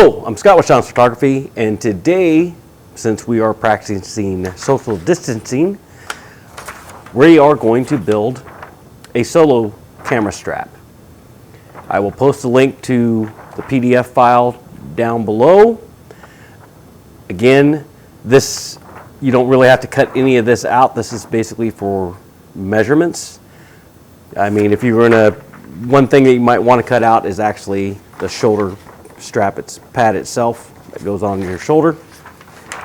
Hello, I'm Scott with Shoms Photography, and today, since we are practicing social distancing, we are going to build a solo camera strap. I will post a link to the PDF file down below. Again, this, you don't really have to cut any of this out. This is basically for measurements. I mean, if you're gonna, one thing that you might want to cut out is actually the shoulder strap, its pad itself that goes on your shoulder.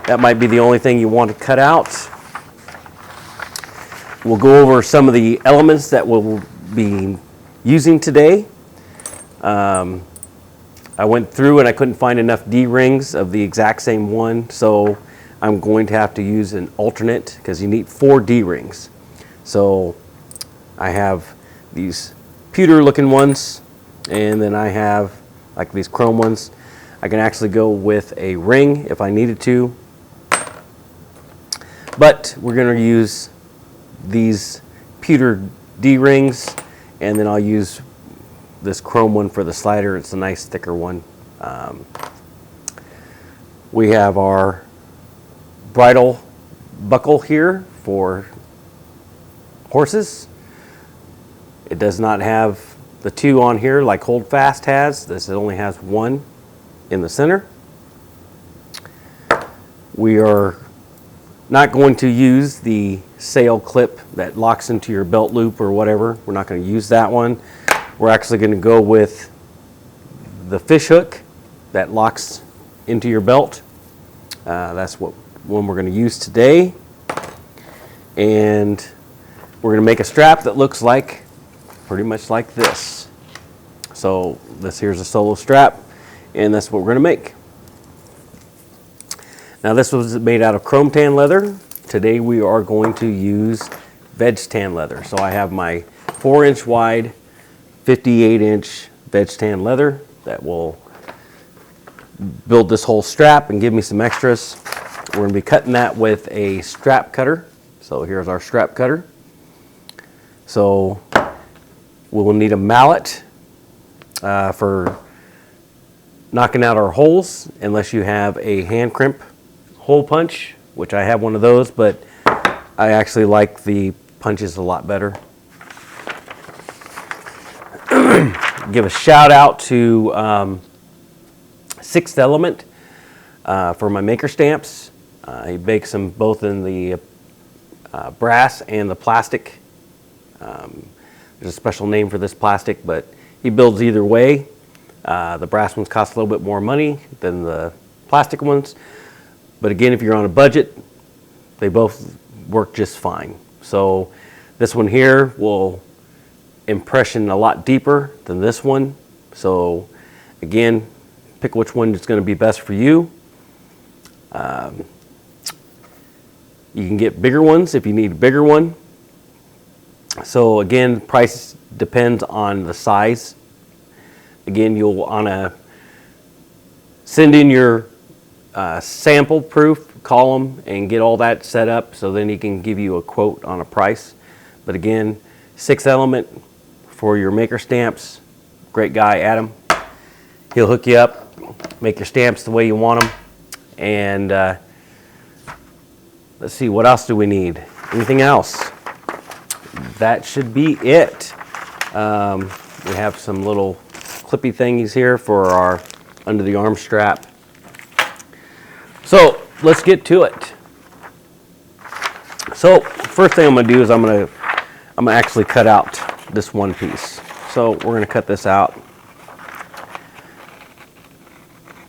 That might be the only thing you want to cut out. We'll go over some of the elements that we'll be using today. I went through and I couldn't find enough D-rings of the exact same one, so I'm going to have to use an alternate because you need 4 D-rings. So I have these pewter looking ones, and then I have like these chrome ones. I can actually go with a ring if I needed to, but we're going to use these pewter D-rings, and then I'll use this chrome one for the slider. It's a nice thicker one. We have our bridle buckle here for horses. It does not have the 2 on here like Holdfast has. This only has 1 in the center. We are not going to use the sail clip that locks into your belt loop or whatever. We're not going to use that one. We're actually going to go with the fish hook that locks into your belt. That's what one we're going to use today. And we're going to make a strap that looks like pretty much like this. So this here's a solo strap, and that's what we're going to make. Now this was made out of chrome tan leather. Today we are going to use veg tan leather. So I have my 4-inch wide, 58-inch veg tan leather that will build this whole strap and give me some extras. We're going to be cutting that with a strap cutter. So here's our strap cutter. So we will need a mallet for knocking out our holes, unless you have a hand crimp hole punch, which I have one of those, but I actually like the punches a lot better. Give a shout out to Sixth Element for my maker stamps. He bakes them both in the brass and the plastic. There's a special name for this plastic, but he builds either way. The brass ones cost a little bit more money than the plastic ones. But again, if you're on a budget, they both work just fine. So this one here will impression a lot deeper than this one. So again, pick which one is going to be best for you. You can get bigger ones if you need a bigger one. So again, price depends on the size. Again, you'll want to send in your sample proof column and get all that set up, so then he can give you a quote on a price. But again, Sixth Element for your maker stamps. Great guy, Adam. He'll hook you up, make your stamps the way you want them. And let's see, what else do we need? Anything else? That should be it. We have some little clippy thingies here for our under the arm strap. So let's get to it. So first thing I'm going to do is I'm going to actually cut out this one piece. So we're going to cut this out.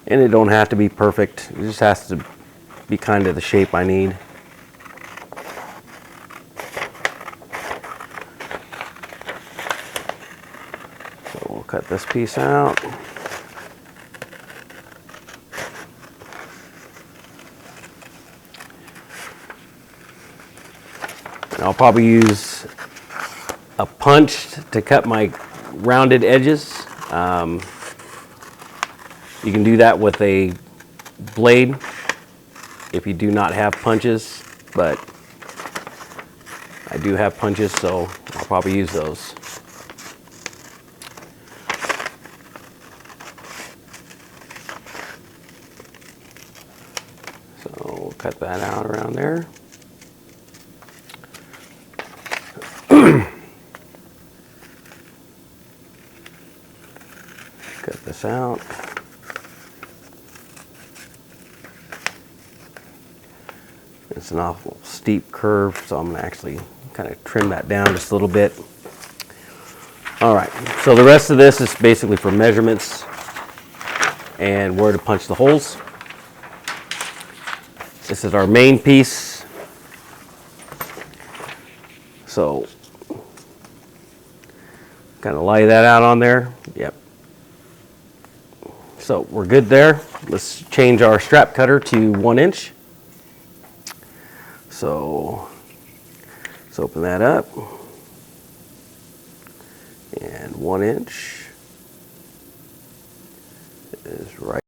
And it don't have to be perfect. It just has to be kind of the shape I need. So we'll cut this piece out. And I'll probably use a punch to cut my rounded edges. You can do that with a blade if you do not have punches, but I do have punches, so I'll probably use those. we'll cut that out around there. Cut this out. It's an awful steep curve, so I'm going to actually kind of trim that down just a little bit. All right, so the rest of this is basically for measurements and where to punch the holes. This is our main piece. So kind of lay that out on there. Yep. So we're good there. Let's change our strap cutter to 1 inch. So let's open that up. And 1 inch is right.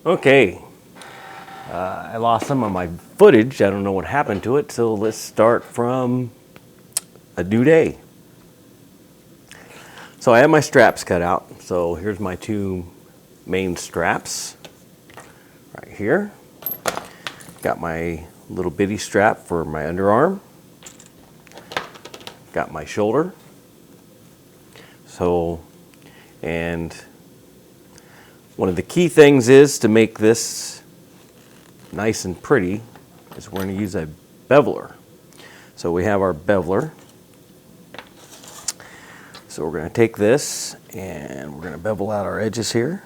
Okay, I lost some of my footage. I don't know what happened to it, so let's start from a new day. So I have my straps cut out. So here's my two main straps right here. Got my little bitty strap for my underarm. Got my shoulder. So, and one of the key things is to make this nice and pretty is we're going to use a beveler. So we have our beveler. So we're going to take this and we're going to bevel out our edges here.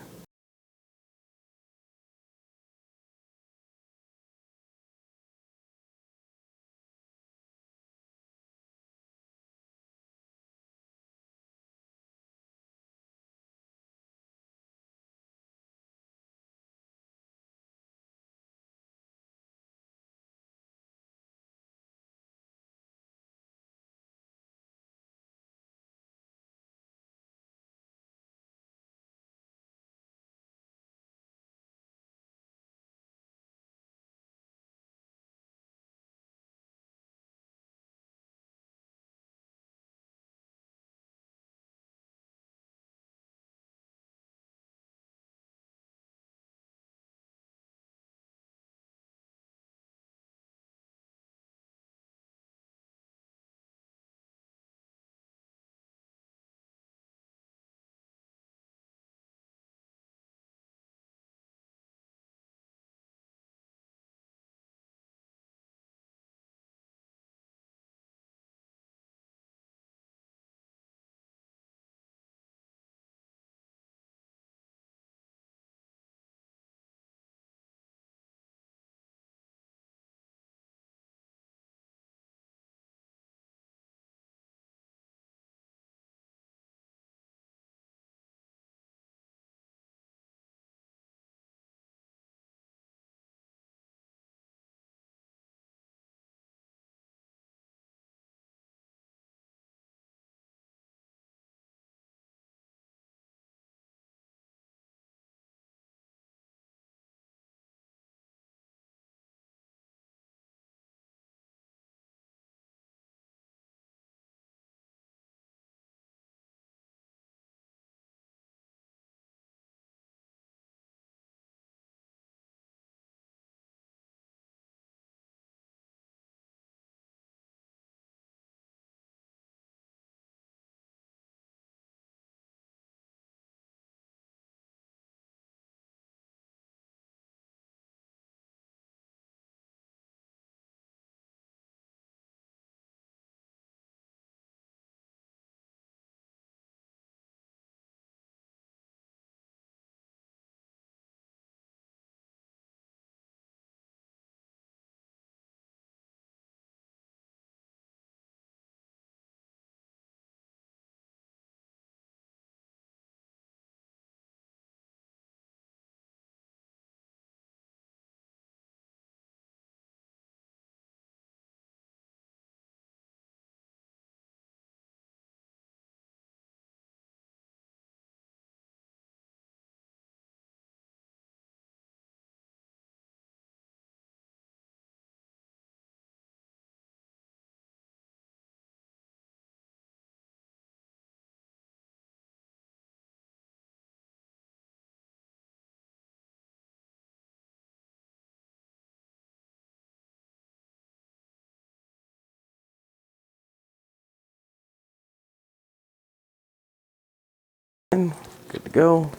Good to go.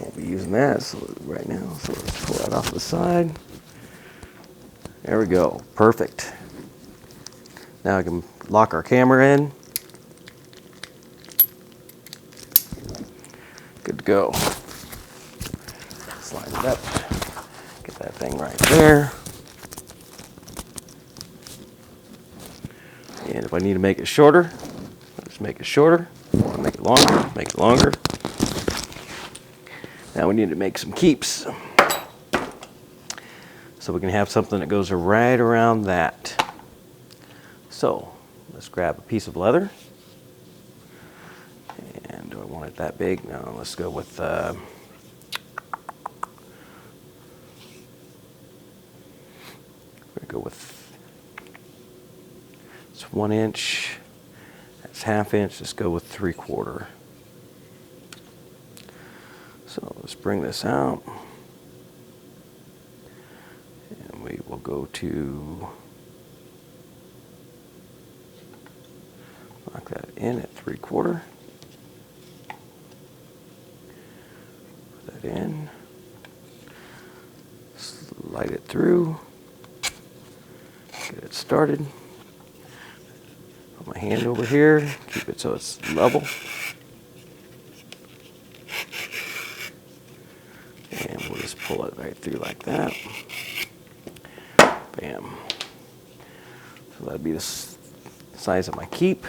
Won't be using that right now, so let's pull that off the side. There we go, perfect. Now I can lock our camera in. Good to go. Slide it up, get that thing right there. And if I need to make it shorter, I'll just make it shorter. If I want to make it longer, make it longer. Now we need to make some keeps. So we can have something that goes right around that. So let's grab a piece of leather. And do I want it that big? No, let's go with 1 inch. That's 1/2 inch. Let's go with 3/4. So let's bring this out. And we will go to lock that in at 3/4. Put that in. Slide it through. Get it started. Put my hand over here. Keep it so it's level. And we'll just pull it right through like that. Bam. So that'd be the size of my keep.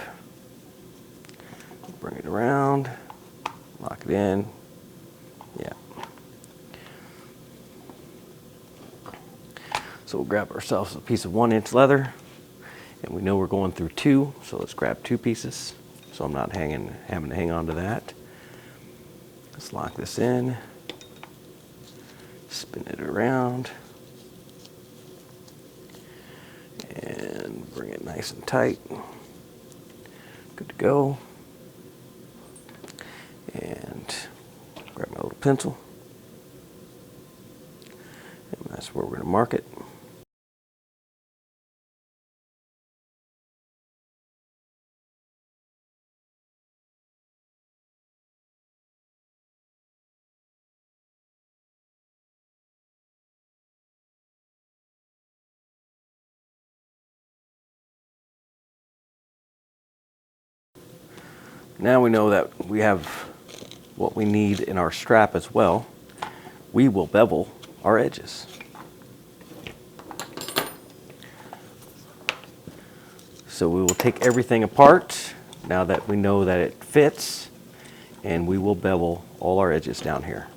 Bring it around. Lock it in. Yeah. So we'll grab ourselves a piece of 1 inch leather, and we know we're going through 2, so let's grab 2 pieces. So I'm not having to hang on to that. Let's lock this in, spin it around, and bring it nice and tight. Good to go. And grab my little pencil, and that's where we're going to mark it. Now we know that we have what we need in our strap as well. We will bevel our edges. So we will take everything apart now that we know that it fits, and we will bevel all our edges down here.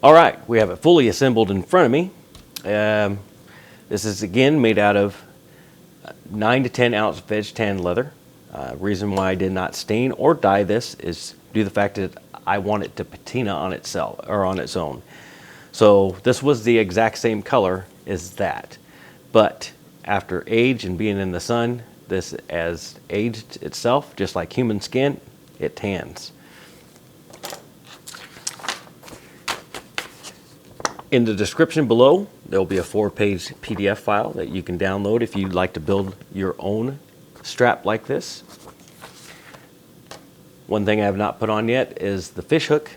All right, we have it fully assembled in front of me. This is again made out of 9 to 10 ounce veg tan leather. Reason why I did not stain or dye this is due to the fact that I want it to patina on itself or on its own. So this was the exact same color as that, but After age and being in the sun, this has aged itself, just like human skin, it tans. In the description below, there will be a 4-page PDF file that you can download if you'd like to build your own strap like this. One thing I have not put on yet is the fish hook.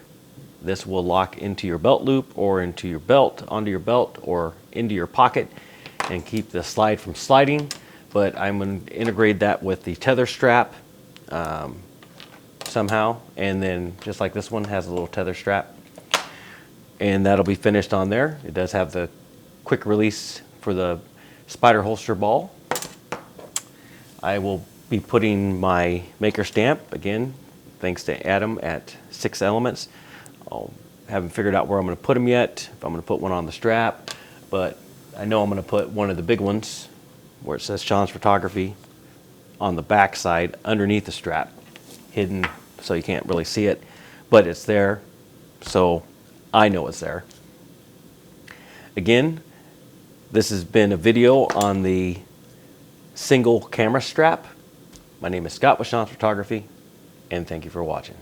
This will lock into your belt loop or into your belt, onto your belt, or into your pocket and keep the slide from sliding. But I'm going to integrate that with the tether strap somehow. And then just like this one has a little tether strap. And that'll be finished on there. It does have the quick release for the spider holster ball. I will be putting my maker stamp, again, thanks to Adam at 6 Elements. I haven't figured out where I'm going to put them yet, if I'm going to put one on the strap, but I know I'm going to put one of the big ones where it says Shoms Photography on the back side underneath the strap, hidden so you can't really see it, but it's there, so I know it's there. Again, this has been a video on the single camera strap. My name is Scott with Shoms Photography, and thank you for watching.